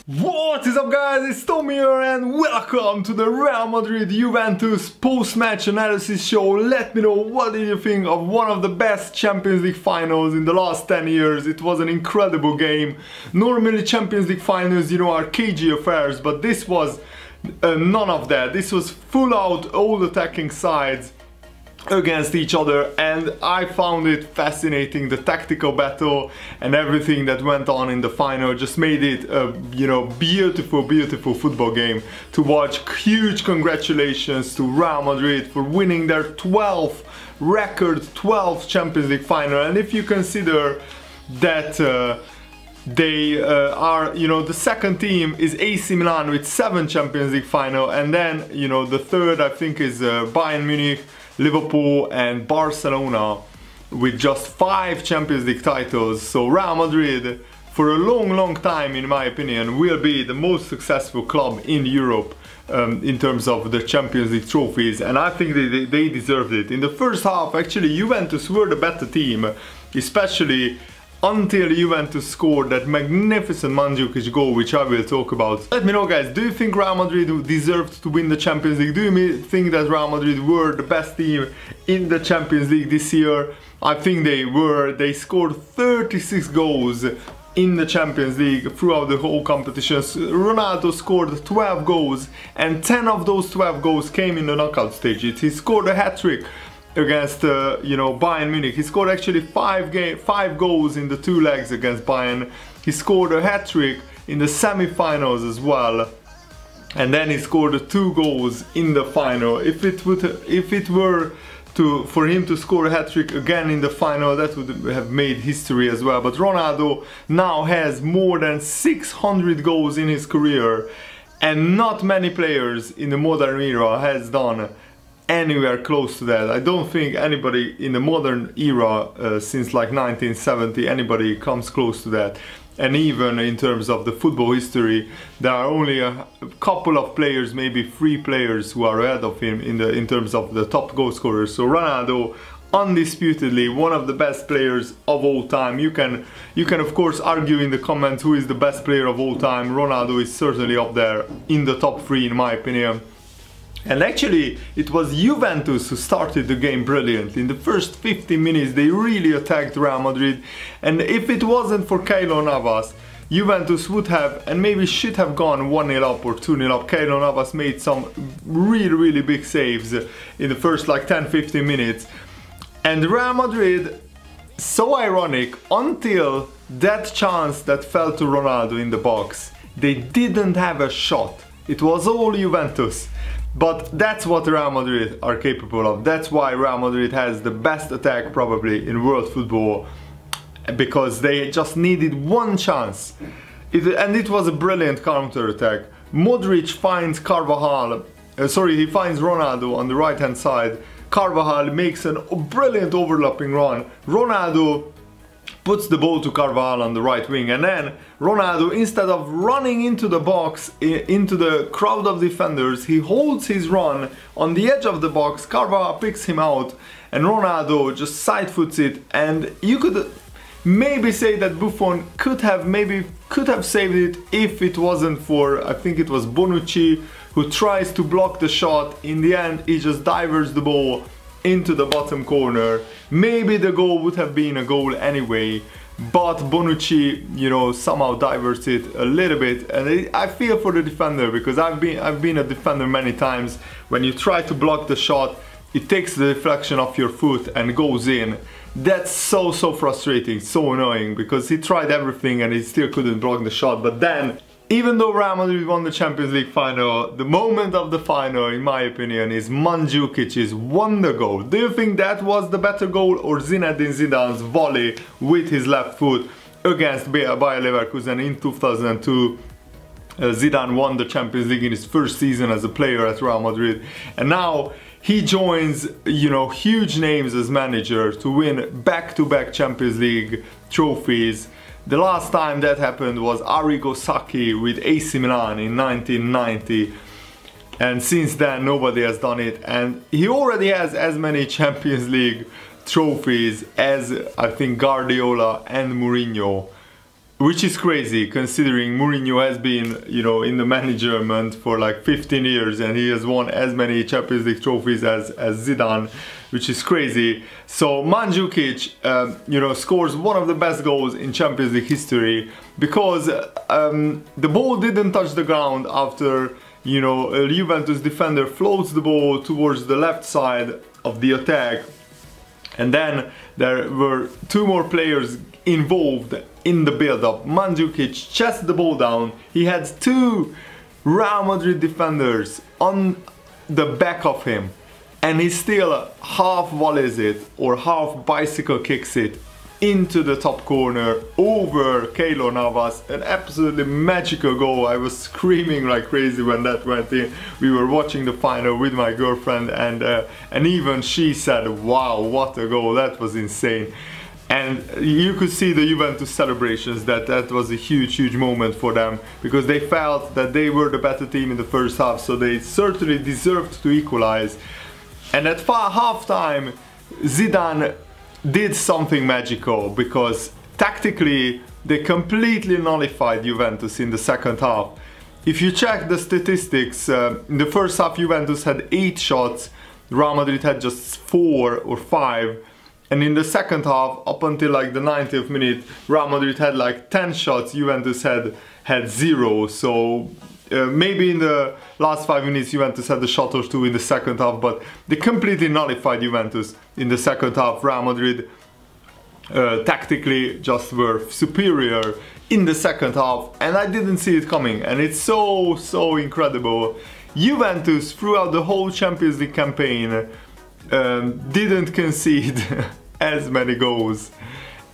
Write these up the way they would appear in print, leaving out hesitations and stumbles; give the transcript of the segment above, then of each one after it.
What is up, guys? It's Tom here and welcome to the Real Madrid Juventus post-match analysis show. Let me know, what did you think of one of the best Champions League finals in the last 10 years? It was an incredible game. Normally Champions League finals, you know, are cagey affairs, but this was none of that. This was full out, all attacking sides against each other, and I found it fascinating. The tactical battle and everything that went on in the final just made it a, you know, beautiful football game to watch. Huge congratulations to Real Madrid for winning their 12th Champions League final. And if you consider that they are, you know, the second team is AC Milan with 7 Champions League final, and then, you know, the third I think is Bayern Munich, Liverpool and Barcelona with just 5 Champions League titles. So Real Madrid, for a long time in my opinion, will be the most successful club in Europe in terms of the Champions League trophies, and I think they deserved it. In the first half, actually, Juventus were the better team, especially until Juventus scored that magnificent Mandzukic goal, which I will talk about. Let me know, guys, do you think Real Madrid deserved to win the Champions League? Do you think that Real Madrid were the best team in the Champions League this year? I think they were. They scored 36 goals in the Champions League throughout the whole competition. Ronaldo scored 12 goals, and 10 of those 12 goals came in the knockout stages. He scored a hat-trick against you know, Bayern Munich. He scored actually 5 goals in the 2 legs against Bayern. He scored a hat-trick in the semi-finals as well, and then he scored 2 goals in the final. If it were for him to score a hat-trick again in the final, that would have made history as well. But Ronaldo now has more than 600 goals in his career, and not many players in the modern era has done anywhere close to that. I don't think anybody in the modern era since like 1970 anybody comes close to that. And even in terms of the football history, there are only a couple of players, maybe 3 players, who are ahead of him in terms of the top goal scorers. So Ronaldo, undisputedly one of the best players of all time. You can of course argue in the comments who is the best player of all time. Ronaldo is certainly up there in the top 3 in my opinion. And actually, it was Juventus who started the game brilliantly. In the first 15 minutes, they really attacked Real Madrid. And if it wasn't for Keylor Navas, Juventus would have, and maybe should have, gone 1-0 up or 2-0 up. Keylor Navas made some really big saves in the first like 10-15 minutes. And Real Madrid, so ironic, until that chance that fell to Ronaldo in the box, they didn't have a shot. It was all Juventus. But that's what Real Madrid are capable of. That's why Real Madrid has the best attack probably in world football, because they just needed one chance. And it was a brilliant counter-attack. Modric finds he finds Ronaldo on the right hand side. Carvajal makes a brilliant overlapping run. Ronaldo puts the ball to Carvajal on the right wing, and then Ronaldo, instead of running into the box, into the crowd of defenders, he holds his run on the edge of the box. Carvajal picks him out, and Ronaldo just side foots it. And you could maybe say that Buffon could have saved it if it wasn't for, I think it was Bonucci, who tries to block the shot. In the end, he just divers the ball into the bottom corner. Maybe the goal would have been a goal anyway, but Bonucci, you know, somehow diverts it a little bit. And I feel for the defender, because I've been a defender many times. When you try to block the shot, it takes the deflection off your foot and goes in. That's so frustrating, so annoying, because he tried everything and he still couldn't block the shot. But then, even though Real Madrid won the Champions League final, the moment of the final, in my opinion, is Mandzukic's wonder goal. Do you think that was the better goal, or Zinedine Zidane's volley with his left foot against Bayer Leverkusen in 2002? Zidane won the Champions League in his first season as a player at Real Madrid, and now he joins, you know, huge names as manager to win back-to-back Champions League trophies. The last time that happened was Arrigo Sacchi with AC Milan in 1990, and since then nobody has done it. And he already has as many Champions League trophies as, I think, Guardiola and Mourinho. which is crazy considering Mourinho has been, you know, in the management for like 15 years and he has won as many Champions League trophies as Zidane, which is crazy. So Mandzukic, you know, scores one of the best goals in Champions League history because the ball didn't touch the ground after, you know, a Juventus defender floats the ball towards the left side of the attack, and then there were two more players involved in the build-up. Mandzukic chests the ball down, he had two Real Madrid defenders on the back of him, and he still half volleys it or half bicycle kicks it into the top corner over Keylor Navas. An absolutely magical goal. I was screaming like crazy when that went in. We were watching the final with my girlfriend and even she said, wow, what a goal, that was insane. And you could see the Juventus celebrations, that was a huge moment for them, because they felt that they were the better team in the first half, so they certainly deserved to equalize. And at half-time, Zidane did something magical, because tactically they completely nullified Juventus in the second half. If you check the statistics, in the first half Juventus had 8 shots, Real Madrid had just 4 or 5. And in the second half, up until like the 90th minute, Real Madrid had like 10 shots, Juventus had 0. So maybe in the last 5 minutes Juventus had a shot or 2 in the second half, but they completely nullified Juventus in the second half. Real Madrid tactically just were superior in the second half, and I didn't see it coming, and it's so incredible. Juventus throughout the whole Champions League campaign didn't concede as many goals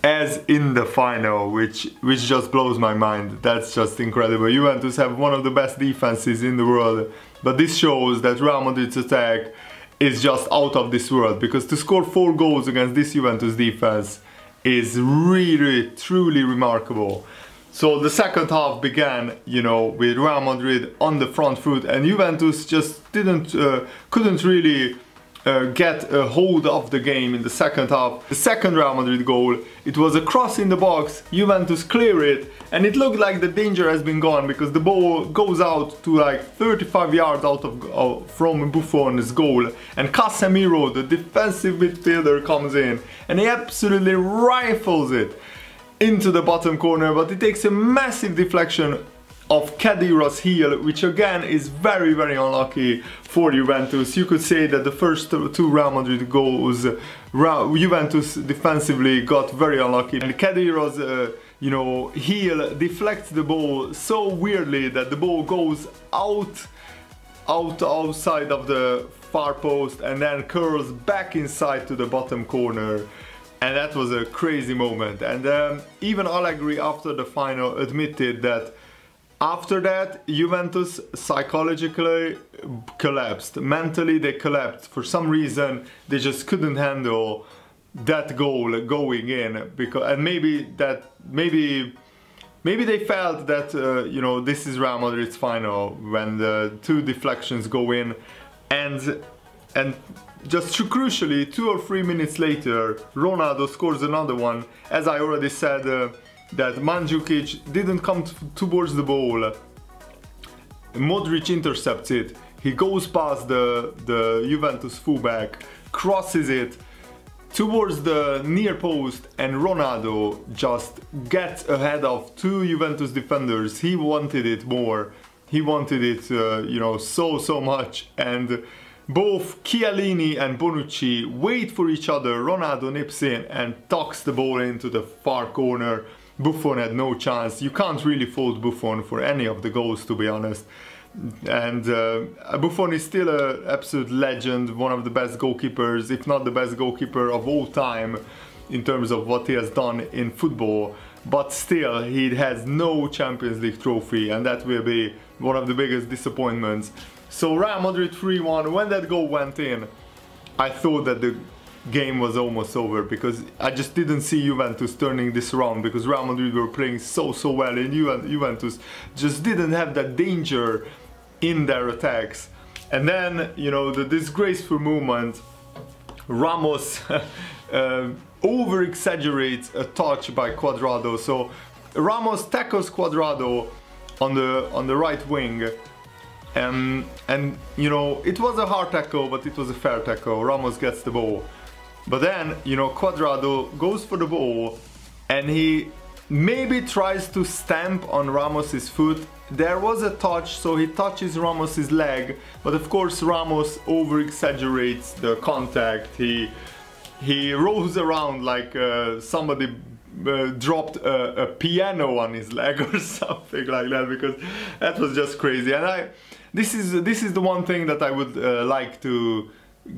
as in the final, which just blows my mind. That's just incredible. Juventus have one of the best defenses in the world, but this shows that Real Madrid's attack is just out of this world, because to score 4 goals against this Juventus defense is really truly remarkable. So the second half began, you know, with Real Madrid on the front foot, and Juventus just couldn't really get a hold of the game in the second half. The second Real Madrid goal, it was a cross in the box, Juventus clear it, and it looked like the danger has been gone, because the ball goes out to like 35 yards out from Buffon's goal, and Casemiro, the defensive midfielder, comes in and he absolutely rifles it into the bottom corner, but it takes a massive deflection of Khedire's heel, which again is very unlucky for Juventus. You could say that the first 2 Real Madrid goals, Juventus defensively got very unlucky, and Khedire's you know, heel deflects the ball so weirdly that the ball goes outside of the far post and then curls back inside to the bottom corner. And that was a crazy moment. And even Allegri after the final admitted that after that, Juventus psychologically collapsed. Mentally they collapsed. For some reason they just couldn't handle that goal going in, because maybe they felt that you know, this is Real Madrid's final when the 2 deflections go in, and just crucially 2 or 3 minutes later Ronaldo scores another one. As I already said, that Mandzukic didn't come towards the ball. Modric intercepts it. He goes past the Juventus fullback, crosses it towards the near post, and Ronaldo just gets ahead of 2 Juventus defenders. He wanted it more. He wanted it, you know, so much. And both Chiellini and Bonucci wait for each other. Ronaldo nips in and tucks the ball into the far corner. Buffon had no chance. You can't really fault Buffon for any of the goals, to be honest. And Buffon is still an absolute legend, one of the best goalkeepers, if not the best goalkeeper of all time in terms of what he has done in football. But still, he has no Champions League trophy, and that will be one of the biggest disappointments. So Real Madrid 3-1, when that goal went in, I thought that the game was almost over, because I just didn't see Juventus turning this around, because Real Madrid were playing so well, and Juventus just didn't have that danger in their attacks. And then, you know, the disgraceful moment, Ramos over-exaggerates a touch by Cuadrado. So Ramos tackles Cuadrado on the right wing, and you know, it was a hard tackle, but it was a fair tackle. Ramos gets the ball, but then, you know, Cuadrado goes for the ball and he maybe tries to stamp on Ramos's foot. There was a touch, so he touches Ramos's leg, but of course Ramos over exaggerates the contact. He rolls around like somebody dropped a piano on his leg or something like that, because that was just crazy. And this is the one thing that I would like to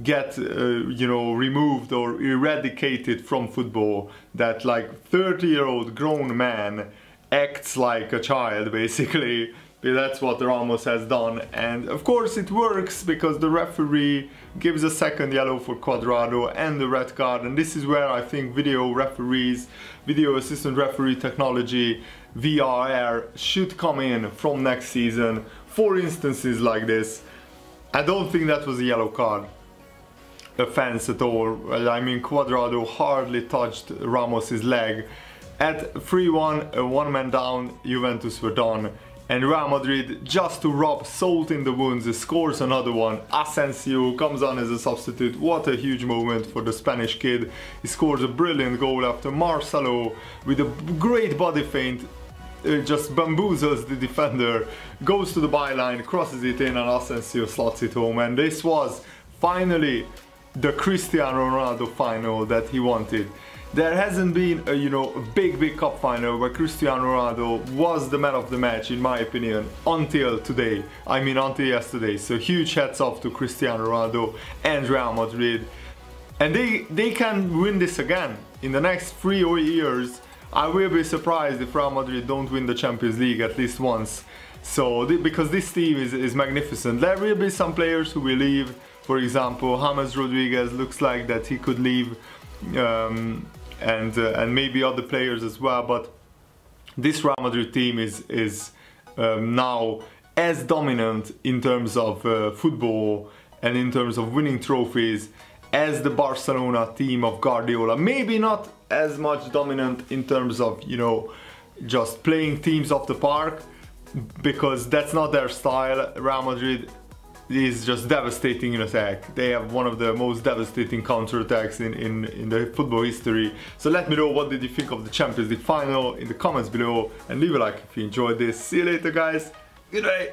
get you know, removed or eradicated from football, that like 30-year-old grown man acts like a child, basically. That's what Ramos has done, and of course it works because the referee gives a second yellow for Cuadrado and the red card. And this is where I think video referees, video assistant referee technology, VAR, should come in from next season for instances like this. I don't think that was a yellow card offense at all. I mean, Cuadrado hardly touched Ramos's leg. At 3-1, one man down, Juventus were done. And Real Madrid, just to rub salt in the wounds, scores another one. Asensio comes on as a substitute. What a huge moment for the Spanish kid. He scores a brilliant goal after Marcelo, with a great body feint, just bamboozles the defender, goes to the byline, crosses it in, and Asensio slots it home. And this was finally the Cristiano Ronaldo final that he wanted. There hasn't been a, you know, a big cup final where Cristiano Ronaldo was the man of the match, in my opinion, until today. I mean, until yesterday. So huge hats off to Cristiano Ronaldo and Real Madrid. And they can win this again. In the next 3 years, I will be surprised if Real Madrid don't win the Champions League at least once. So, because this team is magnificent. There will be some players who will leave. For example, James Rodriguez looks like that he could leave. And maybe other players as well, but this Real Madrid team is now as dominant in terms of football and in terms of winning trophies as the Barcelona team of Guardiola. Maybe not as much dominant in terms of, you know, just playing teams off the park, because that's not their style. Real Madrid is just devastating in attack. They have one of the most devastating counterattacks in the football history. So let me know, what did you think of the Champions League final in the comments below, and leave a like if you enjoyed this. See you later, guys. Good day.